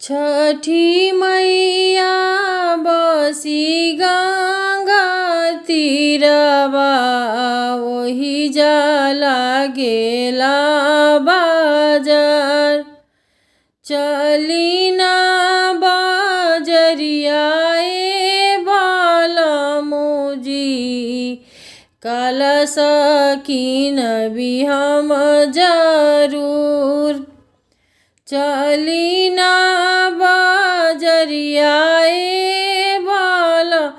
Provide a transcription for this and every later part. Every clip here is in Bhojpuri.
छठी मैया बसी गंगा तीरवा वही जाला गेला बाजार। चली ना बाजरिया बालमुजी कलश किनबी हम जरूर। चली ना बाजरिया बालमुजी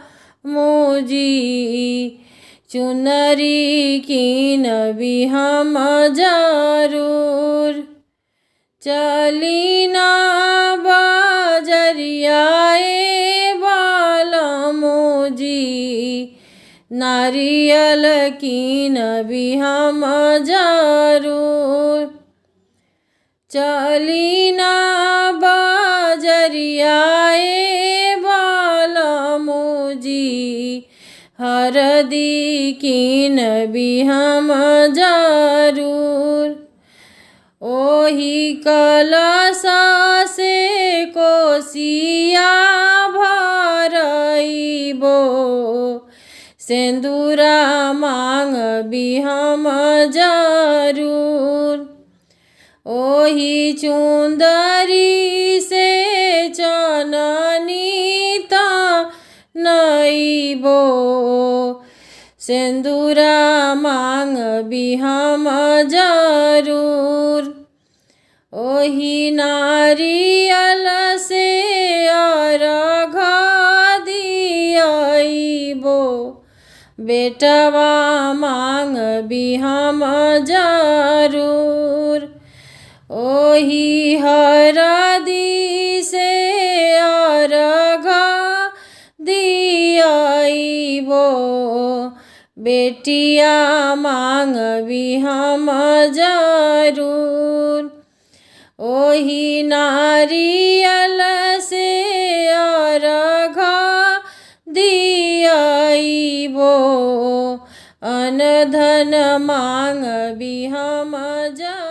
चुनरी किनबी हम जरूर। चली ना बाजरिया बालमुजी नारियल किनबी हम जरूर। चली ना बाजरिया बालमुजी हरदी किनबी हम जरूर। ओही कलश से कोसिया भरइबो सिंदूरा मांगबी हम जरूर। ओही चुंदरी से चननी तनइबो सिंदूरा मांगबी हम जरूर। ओही नारियल से अर्घ दियइबो बेटवा मांगबी हम जरूर। ओही हरदी से अर्घ दियइबो बेटिया मांगबी हम जरूर। ओही नारियल से अर्घ दियइबो अन्न धन मांगबी हम जरूर।